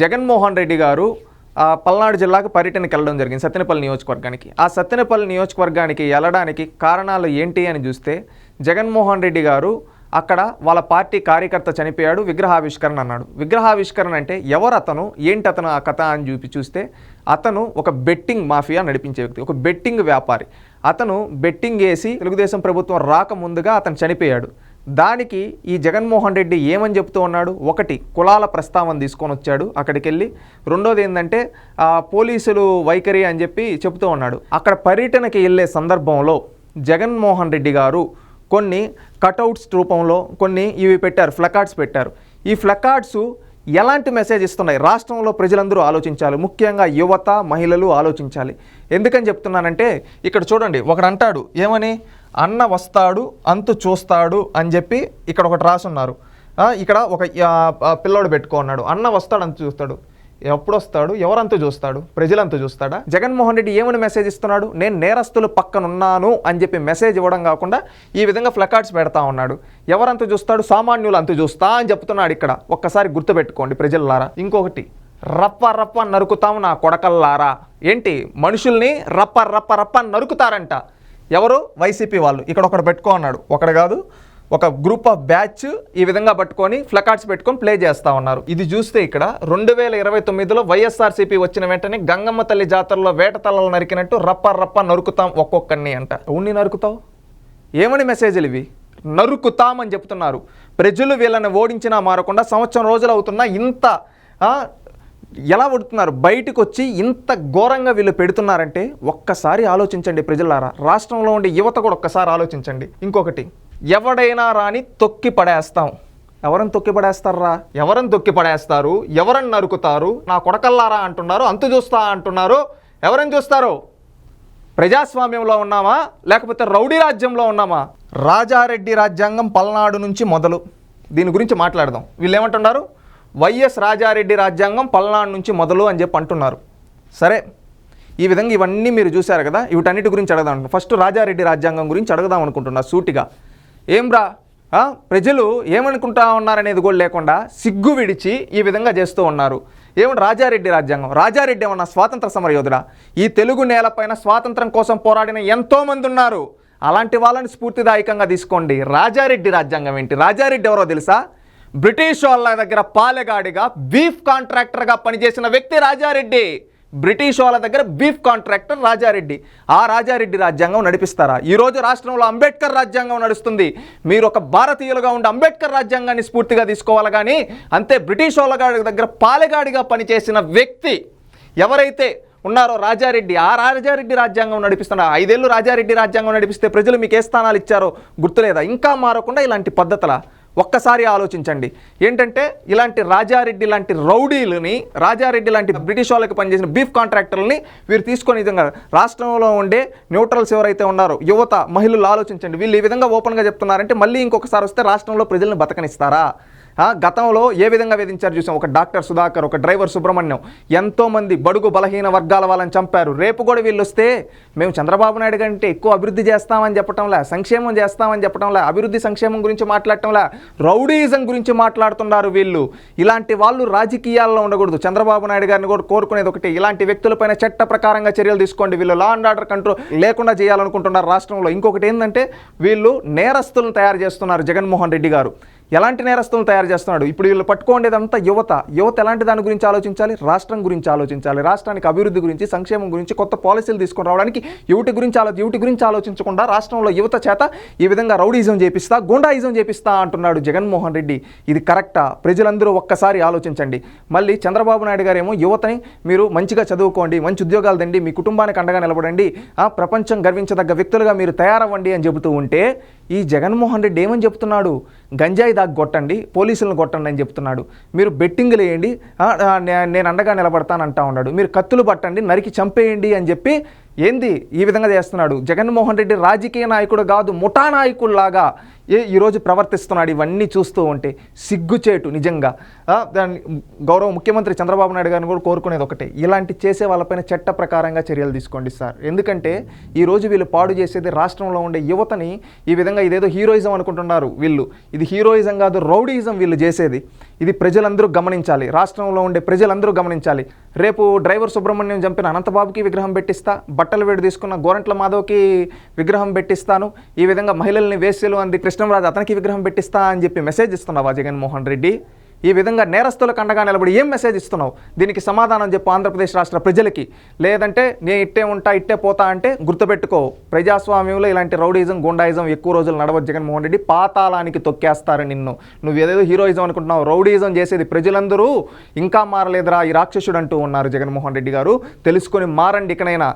జగన్మోహన్ రెడ్డి గారు పల్నాడు జిల్లాకు పర్యటనకి వెళ్ళడం జరిగింది, సత్తెనపల్లి నియోజకవర్గానికి. ఆ సత్తెనపల్లి నియోజకవర్గానికి వెళ్ళడానికి కారణాలు ఏంటి అని చూస్తే, జగన్మోహన్ రెడ్డి గారు అక్కడ వాళ్ళ పార్టీ కార్యకర్త చనిపోయాడు, విగ్రహావిష్కరణ అన్నాడు. విగ్రహావిష్కరణ అంటే ఎవరు అతను, ఏంటి అతను ఆ కథ అని చూస్తే, అతను ఒక బెట్టింగ్ మాఫియా నడిపించే వ్యక్తి, ఒక బెట్టింగ్ వ్యాపారి. అతను బెట్టింగ్ వేసి తెలుగుదేశం ప్రభుత్వం రాకముందుగా అతను చనిపోయాడు. దానికి ఈ జగన్మోహన్ రెడ్డి ఏమని చెప్తూ ఉన్నాడు, ఒకటి కులాల ప్రస్తావన తీసుకొని వచ్చాడు అక్కడికి వెళ్ళి, రెండోది ఏంటంటే పోలీసులు వైఖరి అని చెప్పి చెప్తూ ఉన్నాడు. అక్కడ పర్యటనకి వెళ్ళే సందర్భంలో జగన్మోహన్ రెడ్డి గారు కొన్ని కటౌట్స్ రూపంలో కొన్ని ఇవి పెట్టారు, ఫ్లకార్డ్స్ పెట్టారు. ఈ ఫ్లకార్డ్స్ ఎలాంటి మెసేజ్ ఇస్తున్నాయి, రాష్ట్రంలో ప్రజలందరూ ఆలోచించాలి, ముఖ్యంగా యువత మహిళలు ఆలోచించాలి. ఎందుకని చెప్తున్నానంటే, ఇక్కడ చూడండి, ఒకడు అంటాడు ఏమని, అన్న వస్తాడు అంతు చూస్తాడు అని చెప్పి ఇక్కడ ఒకటి రాసున్నారు. ఇక్కడ ఒక పిల్లోడు పెట్టుకున్నాడు, అన్న వస్తాడు అంతు చూస్తాడు. ఎప్పుడు వస్తాడు, ఎవరంతా చూస్తాడు, ప్రజలంతా చూస్తాడా? జగన్మోహన్ రెడ్డి ఏమని మెసేజ్ ఇస్తున్నాడు, నేను నేరస్తులు పక్కనున్నాను అని చెప్పి మెసేజ్ ఇవ్వడం కాకుండా ఈ విధంగా ఫ్లకార్డ్స్ పెడతా ఉన్నాడు. ఎవరంతా చూస్తాడు, సామాన్యులు అంతా చూస్తా అని చెప్తున్నాడు. ఇక్కడ ఒక్కసారి గుర్తుపెట్టుకోండి ప్రజల్లారా. ఇంకొకటి, రప్ప రప్ప నరుకుతాం నా కొడకల్లారా. ఏంటి, మనుషుల్ని రప్ప రప్ప రప్ప నరుకుతారంట. ఎవరు, వైసీపీ వాళ్ళు. ఇక్కడ ఒకడు పెట్టుకో అన్నాడు, ఒకడు కాదు, ఒక గ్రూప్ ఆఫ్ బ్యాచ్ ఈ విధంగా పట్టుకొని ఫ్లకార్డ్స్ పెట్టుకొని ప్లే చేస్తూ ఉన్నారు. ఇది చూస్తే ఇక్కడ 2029లో వైఎస్ఆర్సీపీ వచ్చిన వెంటనే గంగమ్మ తల్లి జాతరలో వేట తలలు నరికినట్టు రప్ప రప్ప నరుకుతాం ఒక్కొక్కరిని అంట. ఉన్ని నరుకుతావు, ఏమని మెసేజ్లు ఇవి, నరుకుతామని చెప్తున్నారు. ప్రజలు వీళ్ళని ఓడించినా మారకుండా సంవత్సరం రోజులు అవుతున్నా ఇంత ఎలా పడుతున్నారు, బయటకు వచ్చి ఇంత ఘోరంగా వీళ్ళు పెడుతున్నారంటే ఒక్కసారి ఆలోచించండి ప్రజలారా. రాష్ట్రంలో ఉండే యువత కూడా ఒక్కసారి ఆలోచించండి. ఇంకొకటి, ఎవడైనా రాని తొక్కి పడేస్తాం. ఎవరని తొక్కి పడేస్తారా, ఎవరని తొక్కి పడేస్తారు, ఎవరని నరుకుతారు, నా కొడకల్లారా అంటున్నారు, అంతు చూస్తా అంటున్నారు. ఎవరని చూస్తారు, ప్రజాస్వామ్యంలో ఉన్నామా లేకపోతే రౌడీ రాజ్యంలో ఉన్నామా? రాజారెడ్డి రాజ్యాంగం పల్నాడు నుంచి మొదలు, దీని గురించి మాట్లాడదాం. వీళ్ళు ఏమంటున్నారు, వైఎస్ రాజారెడ్డి రాజ్యాంగం పల్నాడు నుంచి మొదలు అని చెప్పి అంటున్నారు. సరే, ఈ విధంగా ఇవన్నీ మీరు చూశారు కదా, వీటన్నిటి గురించి అడగదాం అనుకుంటున్నాను. ఫస్ట్ రాజారెడ్డి రాజ్యాంగం గురించి అడగదాం అనుకుంటున్నా సూటిగా. ఏమ్రా, ప్రజలు ఏమనుకుంటా ఉన్నారనేది కూడా లేకుండా సిగ్గు విడిచి ఈ విధంగా చేస్తూ ఉన్నారు. ఏమన్నా రాజారెడ్డి రాజ్యాంగం, రాజారెడ్డి ఏమన్నా స్వాతంత్ర సమరయోధుడా? ఈ తెలుగు నేలపైన స్వాతంత్రం కోసం పోరాడిన ఎంతోమంది ఉన్నారు, అలాంటి వాళ్ళని స్ఫూర్తిదాయకంగా తీసుకోండి. రాజారెడ్డి రాజ్యాంగం ఏంటి? రాజారెడ్డి ఎవరో తెలుసా? బ్రిటిష్ వాళ్ళ దగ్గర పాలెగాడిగా బీఫ్ కాంట్రాక్టర్గా పనిచేసిన వ్యక్తి రాజారెడ్డి. బ్రిటిష్ వాళ్ళ దగ్గర బీఫ్ కాంట్రాక్టర్ రాజారెడ్డి. ఆ రాజారెడ్డి రాజ్యాంగం నడిపిస్తారా? ఈరోజు రాష్ట్రంలో అంబేద్కర్ రాజ్యాంగం నడుస్తుంది. మీరు ఒక భారతీయులుగా ఉండి అంబేద్కర్ రాజ్యాంగాన్ని స్ఫూర్తిగా తీసుకోవాలి కానీ, అంతే బ్రిటిష్ వాళ్ళ దగ్గర పాలెగాడిగా పనిచేసిన వ్యక్తి ఎవరైతే ఉన్నారో రాజారెడ్డి, ఆ రాజారెడ్డి రాజ్యాంగం నడిపిస్తున్నారు. 5 ఏళ్ళు రాజారెడ్డి రాజ్యాంగం నడిపిస్తే ప్రజలు మీకు ఏ స్థానాలు ఇచ్చారో గుర్తులేదా? ఇంకా మారకుండా ఇలాంటి పద్ధతుల ఒక్కసారి ఆలోచించండి. ఏంటంటే ఇలాంటి రాజారెడ్డి లాంటి రౌడీలని, రాజారెడ్డి లాంటి బ్రిటిష్ వాళ్ళకి పనిచేసిన బీఫ్ కాంట్రాక్టర్లని వీరు తీసుకొని విధంగా రాష్ట్రంలో ఉండే న్యూట్రల్స్ ఎవరైతే ఉన్నారో యువత మహిళలు ఆలోచించండి. వీళ్ళు ఈ విధంగా ఓపెన్గా చెప్తున్నారంటే మళ్ళీ ఇంకొకసారి వస్తే రాష్ట్రంలో ప్రజలను బతకనిస్తారా? గతంలో ఏ విధంగా వేధించారు చూసాం. ఒక డాక్టర్ సుధాకర్, ఒక డ్రైవర్ సుబ్రహ్మణ్యం, ఎంతోమంది బడుగు బలహీన వర్గాల వాళ్ళని చంపారు. రేపు కూడా వీళ్ళు వస్తే మేము చంద్రబాబు నాయుడు కంటే ఎక్కువ అభివృద్ధి చేస్తామని చెప్పటంలే, సంక్షేమం చేస్తామని చెప్పటంలే, అభివృద్ధి సంక్షేమం గురించి మాట్లాడటంలే, రౌడీయిజం గురించి మాట్లాడుతున్నారు వీళ్ళు. ఇలాంటి వాళ్ళు రాజకీయాల్లో ఉండకూడదు. చంద్రబాబు నాయుడు గారిని కూడా కోరుకునేది ఒకటి, ఇలాంటి వ్యక్తులపైన చట్ట ప్రకారంగా చర్యలు తీసుకోండి. వీళ్ళు లా అండ్ ఆర్డర్ కంట్రోల్ లేకుండా చేయాలనుకుంటున్నారు రాష్ట్రంలో. ఇంకొకటి ఏంటంటే వీళ్ళు నేరస్తులను తయారు చేస్తున్నారు జగన్మోహన్ రెడ్డి గారు. ఎలాంటి నేరస్తులను తయారు చేస్తున్నాడు? ఇప్పుడు వీళ్ళు పట్టుకోండేదంతా యువత. యువత ఎలాంటి దాని గురించి ఆలోచించాలి? రాష్ట్రం గురించి ఆలోచించాలి. రాష్ట్రానికి అభివృద్ధి గురించి, సంక్షేమం గురించి, కొత్త పాలసీలు తీసుకొని రావడానికి యువటి గురించి ఆలోచించకుండా రాష్ట్రంలో యువత చేత ఈ విధంగా రౌడీజం చేపిస్తా, గూండాయిజం చేపిస్తా అంటున్నాడు జగన్మోహన్ రెడ్డి. ఇది కరెక్టా? ప్రజలందరూ ఒక్కసారి ఆలోచించండి. మళ్ళీ చంద్రబాబు నాయుడు గారేమో యువతని మీరు మంచిగా చదువుకోండి, మంచి ఉద్యోగాలు దండి, మీ కుటుంబానికి అండగా నిలబడండి, ప్రపంచం గర్వించదగ్గ వ్యక్తులుగా మీరు తయారవ్వండి అని చెబుతూ ఉంటే, ఈ జగన్మోహన్ రెడ్డి ఏమని చెప్తున్నాడు? గంజాయి దాకా కొట్టండి, పోలీసులను కొట్టండి అని చెప్తున్నాడు. మీరు బెట్టింగ్లు వేయండి, నేను అండగా నిలబడతానంటా ఉన్నాడు. మీరు కత్తులు పట్టండి, నరికి చంపేయండి అని చెప్పి ఏంది ఈ విధంగా చేస్తున్నాడు జగన్మోహన్ రెడ్డి? రాజకీయ నాయకుడు కాదు, ముఠా నాయకుల్లాగా ఈరోజు ప్రవర్తిస్తున్నాడు. ఇవన్నీ చూస్తూ ఉంటే సిగ్గుచేటు నిజంగా. దాన్ని గౌరవ ముఖ్యమంత్రి చంద్రబాబు నాయుడు గారిని కూడా కోరుకునేది ఒకటే, ఇలాంటి చేసే వాళ్ళపైన చట్ట ప్రకారంగా చర్యలు తీసుకోండి సార్. ఎందుకంటే ఈరోజు వీళ్ళు పాడు చేసేది రాష్ట్రంలో ఉండే యువతని. ఈ విధంగా ఇదేదో హీరోయిజం అనుకుంటున్నారు వీళ్ళు. ఇది హీరోయిజం కాదు, రౌడీయిజం వీళ్ళు చేసేది. ఇది ప్రజలందరూ గమనించాలి, రాష్ట్రంలో ఉండే ప్రజలందరూ గమనించాలి. రేపు డ్రైవర్ సుబ్రహ్మణ్యం చంపిన అనంతబాబుకి విగ్రహం పెట్టిస్తా, బట్టలు వేడి తీసుకున్న గోరంట్ల మాధవ్కి విగ్రహం పెట్టిస్తాను, ఈ విధంగా మహిళల్ని వేశ్యలు అంది కృష్ణంరాజు అతనికి విగ్రహం పెట్టిస్తా అని చెప్పి మెసేజ్ ఇస్తున్నావా జగన్మోహన్ రెడ్డి? ఈ విధంగా నేరస్తులకు అండగా నిలబడి ఏం మెసేజ్ ఇస్తున్నావు? దీనికి సమాధానం చెప్పు ఆంధ్రప్రదేశ్ రాష్ట్ర ప్రజలకి. లేదంటే నేను ఇట్టే ఉంటా ఇట్టే పోతా అంటే గుర్తుపెట్టుకో, ప్రజాస్వామ్యంలో ఇలాంటి రౌడీజం గుండాయిజం ఎక్కువ రోజులు నడవదు జగన్మోహన్ రెడ్డి. పాతాళానికి తొక్కేస్తారు నిన్ను. నువ్వు ఏదేదో హీరోయిజం అనుకుంటున్నావు, రౌడీజం చేసేది ప్రజలందరూ ఇంకా మారలేదురా ఈ రాక్షసుడు అంటూ ఉన్నారు జగన్మోహన్ రెడ్డి గారు. తెలుసుకొని మారండి ఇకనైనా.